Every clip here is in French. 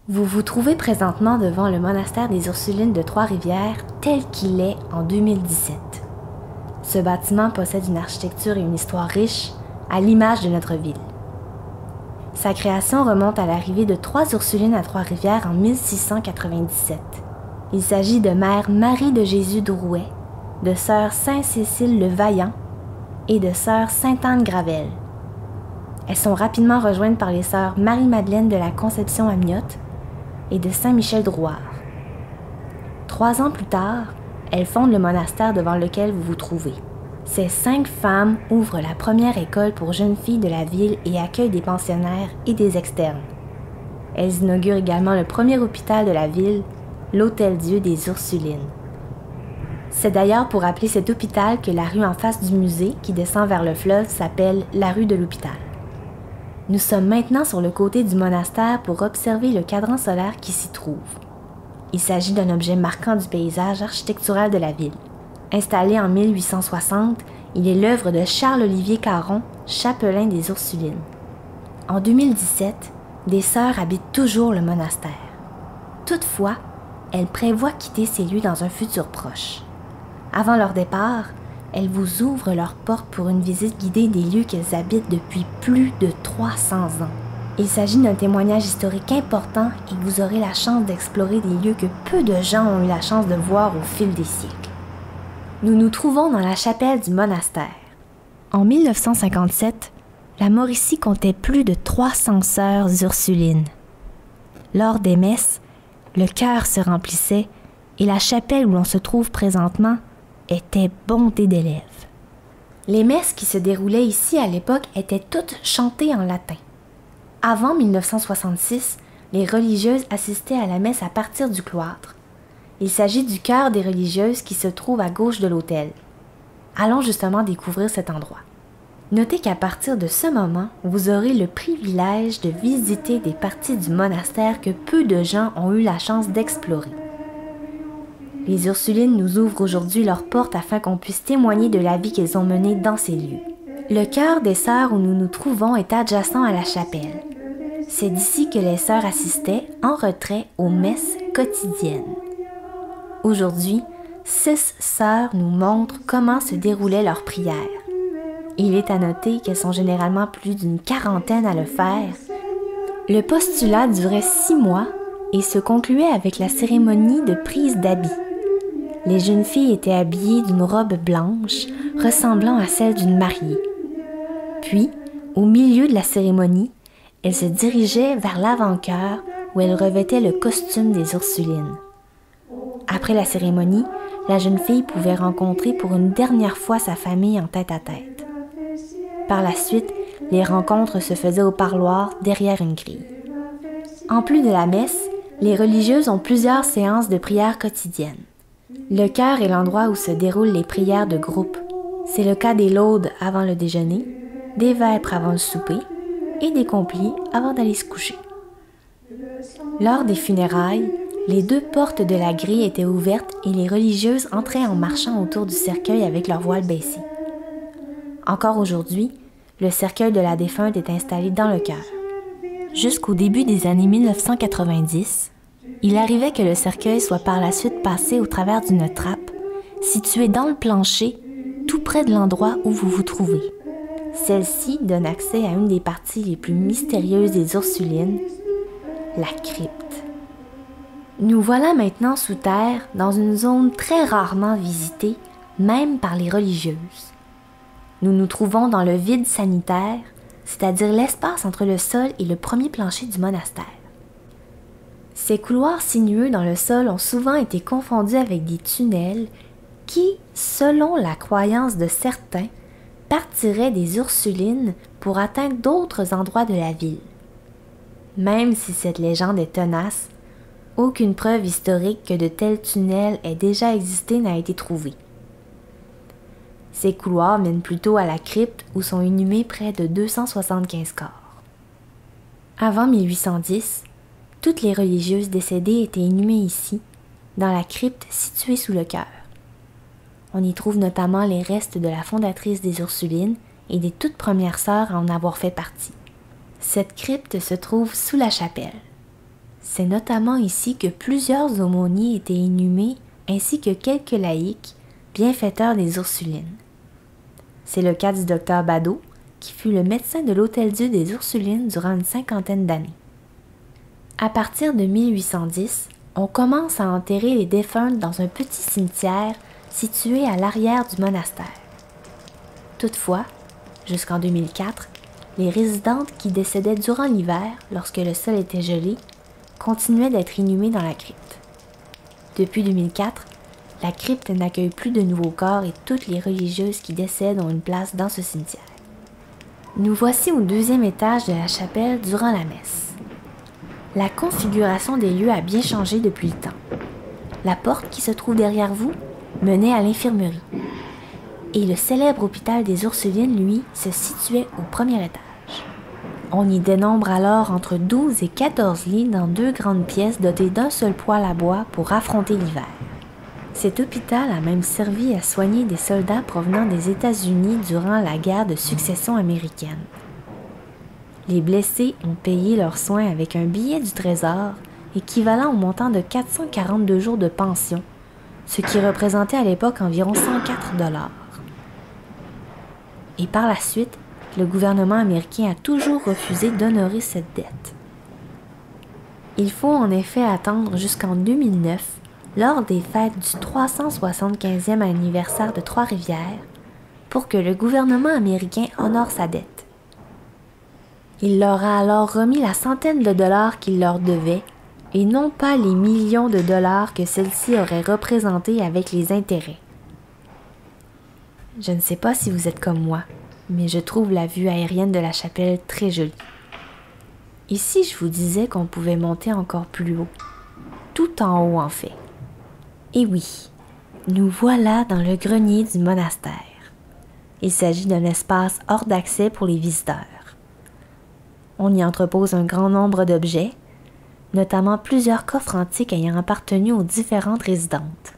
Vous vous trouvez présentement devant le monastère des Ursulines de Trois-Rivières tel qu'il est en 2017. Ce bâtiment possède une architecture et une histoire riches, à l'image de notre ville. Sa création remonte à l'arrivée de 3 Ursulines à Trois-Rivières en 1697. Il s'agit de Mère Marie de Jésus d'Ourouet, de Sœur Saint-Cécile le Vaillant et de Sœur Sainte-Anne Gravel. Elles sont rapidement rejointes par les sœurs Marie-Madeleine de la Conception Amiotte et de Saint-Michel Drouard. 3 ans plus tard, elles fondent le monastère devant lequel vous vous trouvez. Ces 5 femmes ouvrent la première école pour jeunes filles de la ville et accueillent des pensionnaires et des externes. Elles inaugurent également le premier hôpital de la ville, l'Hôtel-Dieu des Ursulines. C'est d'ailleurs pour appeler cet hôpital que la rue en face du musée qui descend vers le fleuve s'appelle la rue de l'hôpital. Nous sommes maintenant sur le côté du monastère pour observer le cadran solaire qui s'y trouve. Il s'agit d'un objet marquant du paysage architectural de la ville. Installé en 1860, il est l'œuvre de Charles-Olivier Caron, chapelain des Ursulines. En 2017, des sœurs habitent toujours le monastère. Toutefois, elles prévoient quitter ces lieux dans un futur proche. Avant leur départ, elles vous ouvrent leurs portes pour une visite guidée des lieux qu'elles habitent depuis plus de 300 ans. Il s'agit d'un témoignage historique important et vous aurez la chance d'explorer des lieux que peu de gens ont eu la chance de voir au fil des siècles. Nous nous trouvons dans la chapelle du monastère. En 1957, la Mauricie comptait plus de 300 sœurs ursulines. Lors des messes, le chœur se remplissait et la chapelle où l'on se trouve présentement était bondée d'élèves. Les messes qui se déroulaient ici à l'époque étaient toutes chantées en latin. Avant 1966, les religieuses assistaient à la messe à partir du cloître. Il s'agit du chœur des religieuses qui se trouve à gauche de l'autel. Allons justement découvrir cet endroit. Notez qu'à partir de ce moment, vous aurez le privilège de visiter des parties du monastère que peu de gens ont eu la chance d'explorer. Les Ursulines nous ouvrent aujourd'hui leurs portes afin qu'on puisse témoigner de la vie qu'elles ont menée dans ces lieux. Le chœur des sœurs où nous nous trouvons est adjacent à la chapelle. C'est d'ici que les sœurs assistaient en retrait aux messes quotidiennes. Aujourd'hui, 6 sœurs nous montrent comment se déroulaient leurs prières. Il est à noter qu'elles sont généralement plus d'une quarantaine à le faire. Le postulat durait 6 mois et se concluait avec la cérémonie de prise d'habit. Les jeunes filles étaient habillées d'une robe blanche ressemblant à celle d'une mariée. Puis, au milieu de la cérémonie, elles se dirigeaient vers l'avant-chœur où elles revêtaient le costume des Ursulines. Après la cérémonie, la jeune fille pouvait rencontrer pour une dernière fois sa famille en tête-à-tête. Par la suite, les rencontres se faisaient au parloir derrière une grille. En plus de la messe, les religieuses ont plusieurs séances de prière quotidiennes. Le chœur est l'endroit où se déroulent les prières de groupe. C'est le cas des laudes avant le déjeuner, des vêpres avant le souper et des complis avant d'aller se coucher. Lors des funérailles, les 2 portes de la grille étaient ouvertes et les religieuses entraient en marchant autour du cercueil avec leur voile baissé. Encore aujourd'hui, le cercueil de la défunte est installé dans le chœur. Jusqu'au début des années 1990, il arrivait que le cercueil soit par la suite passé au travers d'une trappe, située dans le plancher, tout près de l'endroit où vous vous trouvez. Celle-ci donne accès à une des parties les plus mystérieuses des Ursulines, la crypte. Nous voilà maintenant sous terre, dans une zone très rarement visitée, même par les religieuses. Nous nous trouvons dans le vide sanitaire, c'est-à-dire l'espace entre le sol et le premier plancher du monastère. Ces couloirs sinueux dans le sol ont souvent été confondus avec des tunnels qui, selon la croyance de certains, partiraient des Ursulines pour atteindre d'autres endroits de la ville. Même si cette légende est tenace, aucune preuve historique que de tels tunnels aient déjà existé n'a été trouvée. Ces couloirs mènent plutôt à la crypte où sont inhumés près de 275 corps. Avant 1810, toutes les religieuses décédées étaient inhumées ici, dans la crypte située sous le chœur. On y trouve notamment les restes de la fondatrice des Ursulines et des toutes premières sœurs à en avoir fait partie. Cette crypte se trouve sous la chapelle. C'est notamment ici que plusieurs aumôniers étaient inhumés, ainsi que quelques laïcs, bienfaiteurs des Ursulines. C'est le cas du docteur Badeau, qui fut le médecin de l'Hôtel-Dieu des Ursulines durant une cinquantaine d'années. À partir de 1810, on commence à enterrer les défuntes dans un petit cimetière situé à l'arrière du monastère. Toutefois, jusqu'en 2004, les résidentes qui décédaient durant l'hiver, lorsque le sol était gelé, continuaient d'être inhumées dans la crypte. Depuis 2004, la crypte n'accueille plus de nouveaux corps et toutes les religieuses qui décèdent ont une place dans ce cimetière. Nous voici au deuxième étage de la chapelle durant la messe. La configuration des lieux a bien changé depuis le temps. La porte qui se trouve derrière vous menait à l'infirmerie. Et le célèbre hôpital des Ursulines, lui, se situait au premier étage. On y dénombre alors entre 12 et 14 lits dans 2 grandes pièces dotées d'un seul poêle à bois pour affronter l'hiver. Cet hôpital a même servi à soigner des soldats provenant des États-Unis durant la guerre de succession américaine. Les blessés ont payé leurs soins avec un billet du Trésor équivalent au montant de 442 jours de pension, ce qui représentait à l'époque environ 104 $. Et par la suite, le gouvernement américain a toujours refusé d'honorer cette dette. Il faut en effet attendre jusqu'en 2009, lors des fêtes du 375e anniversaire de Trois-Rivières, pour que le gouvernement américain honore sa dette. Il leur a alors remis la centaine de dollars qu'il leur devait, et non pas les millions de dollars que celle-ci aurait représentés avec les intérêts. Je ne sais pas si vous êtes comme moi, mais je trouve la vue aérienne de la chapelle très jolie. Ici, je vous disais qu'on pouvait monter encore plus haut, tout en haut en fait. Et oui, nous voilà dans le grenier du monastère. Il s'agit d'un espace hors d'accès pour les visiteurs. On y entrepose un grand nombre d'objets, notamment plusieurs coffres antiques ayant appartenu aux différentes résidentes.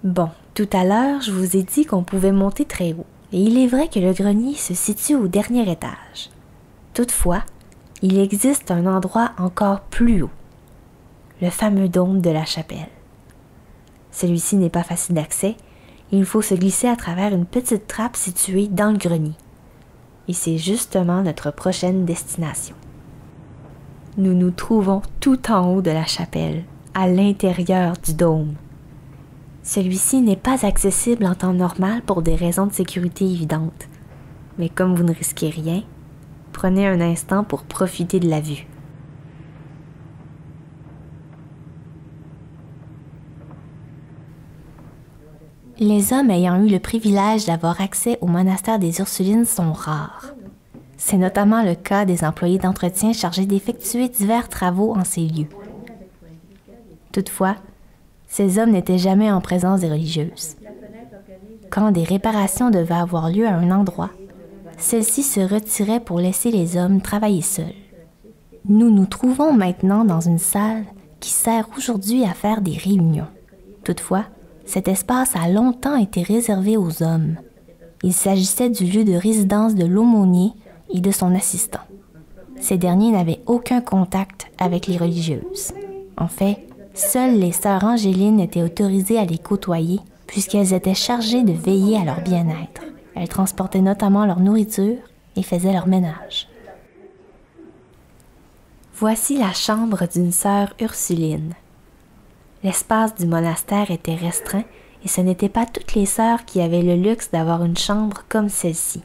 Bon, tout à l'heure, je vous ai dit qu'on pouvait monter très haut, et il est vrai que le grenier se situe au dernier étage. Toutefois, il existe un endroit encore plus haut, le fameux dôme de la chapelle. Celui-ci n'est pas facile d'accès, il faut se glisser à travers une petite trappe située dans le grenier. Et c'est justement notre prochaine destination. Nous nous trouvons tout en haut de la chapelle, à l'intérieur du dôme. Celui-ci n'est pas accessible en temps normal pour des raisons de sécurité évidentes. Mais comme vous ne risquez rien, prenez un instant pour profiter de la vue. Les hommes ayant eu le privilège d'avoir accès au monastère des Ursulines sont rares. C'est notamment le cas des employés d'entretien chargés d'effectuer divers travaux en ces lieux. Toutefois, ces hommes n'étaient jamais en présence des religieuses. Quand des réparations devaient avoir lieu à un endroit, celles-ci se retiraient pour laisser les hommes travailler seuls. Nous nous trouvons maintenant dans une salle qui sert aujourd'hui à faire des réunions. Toutefois, cet espace a longtemps été réservé aux hommes. Il s'agissait du lieu de résidence de l'aumônier et de son assistant. Ces derniers n'avaient aucun contact avec les religieuses. En fait, seules les sœurs Angélines étaient autorisées à les côtoyer puisqu'elles étaient chargées de veiller à leur bien-être. Elles transportaient notamment leur nourriture et faisaient leur ménage. Voici la chambre d'une sœur Ursuline. L'espace du monastère était restreint et ce n'étaient pas toutes les sœurs qui avaient le luxe d'avoir une chambre comme celle-ci.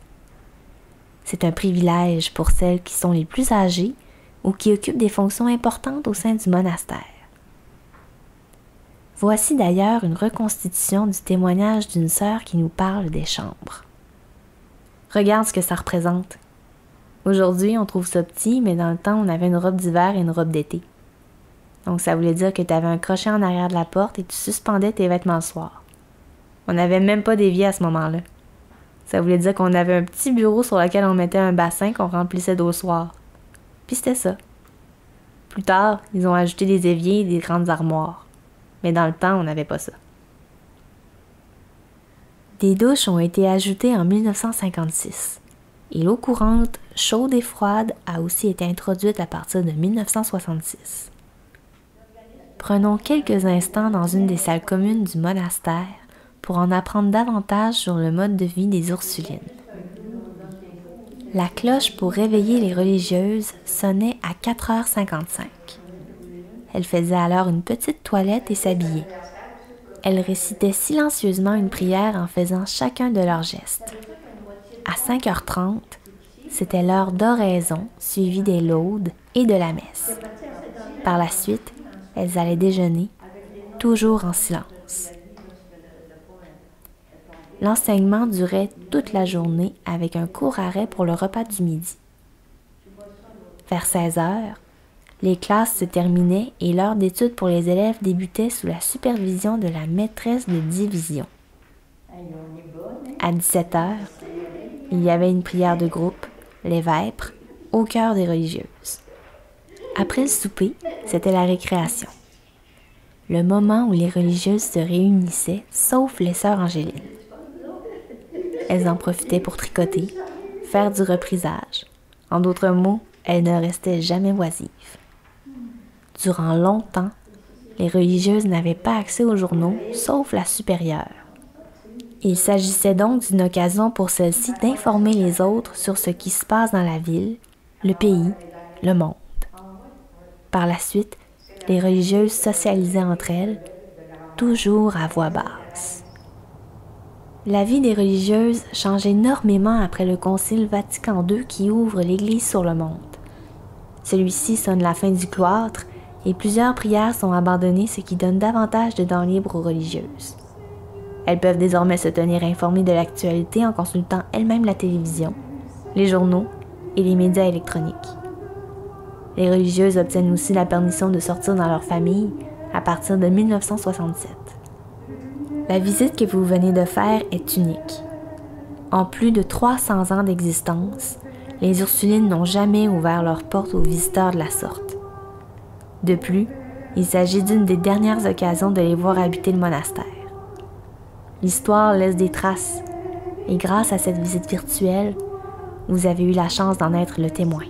C'est un privilège pour celles qui sont les plus âgées ou qui occupent des fonctions importantes au sein du monastère. Voici d'ailleurs une reconstitution du témoignage d'une sœur qui nous parle des chambres. Regarde ce que ça représente. Aujourd'hui, on trouve ça petit, mais dans le temps, on avait une robe d'hiver et une robe d'été. Donc ça voulait dire que tu avais un crochet en arrière de la porte et tu suspendais tes vêtements le soir. On n'avait même pas d'évier à ce moment-là. Ça voulait dire qu'on avait un petit bureau sur lequel on mettait un bassin qu'on remplissait d'eau le soir. Puis c'était ça. Plus tard, ils ont ajouté des éviers et des grandes armoires. Mais dans le temps, on n'avait pas ça. Des douches ont été ajoutées en 1956. et l'eau courante, chaude et froide, a aussi été introduite à partir de 1966. Prenons quelques instants dans une des salles communes du monastère pour en apprendre davantage sur le mode de vie des Ursulines. La cloche pour réveiller les religieuses sonnait à 4h55. Elles faisaient alors une petite toilette et s'habillaient. Elles récitaient silencieusement une prière en faisant chacun de leurs gestes. À 5h30, c'était l'heure d'oraison, suivie des laudes et de la messe. Par la suite, elles allaient déjeuner, toujours en silence. L'enseignement durait toute la journée avec un court arrêt pour le repas du midi. Vers 16h, les classes se terminaient et l'heure d'étude pour les élèves débutait sous la supervision de la maîtresse de division. À 17h, il y avait une prière de groupe, les vêpres, au cœur des religieuses. Après le souper, c'était la récréation. Le moment où les religieuses se réunissaient, sauf les sœurs Angélines. Elles en profitaient pour tricoter, faire du reprisage. En d'autres mots, elles ne restaient jamais oisives. Durant longtemps, les religieuses n'avaient pas accès aux journaux, sauf la supérieure. Il s'agissait donc d'une occasion pour celles-ci d'informer les autres sur ce qui se passe dans la ville, le pays, le monde. Par la suite, les religieuses socialisaient entre elles, toujours à voix basse. La vie des religieuses change énormément après le Concile Vatican II qui ouvre l'Église sur le monde. Celui-ci sonne la fin du cloître et plusieurs prières sont abandonnées, ce qui donne davantage de temps libre aux religieuses. Elles peuvent désormais se tenir informées de l'actualité en consultant elles-mêmes la télévision, les journaux et les médias électroniques. Les religieuses obtiennent aussi la permission de sortir dans leur famille à partir de 1967. La visite que vous venez de faire est unique. En plus de 300 ans d'existence, les Ursulines n'ont jamais ouvert leurs portes aux visiteurs de la sorte. De plus, il s'agit d'une des dernières occasions de les voir habiter le monastère. L'histoire laisse des traces, et grâce à cette visite virtuelle, vous avez eu la chance d'en être le témoin.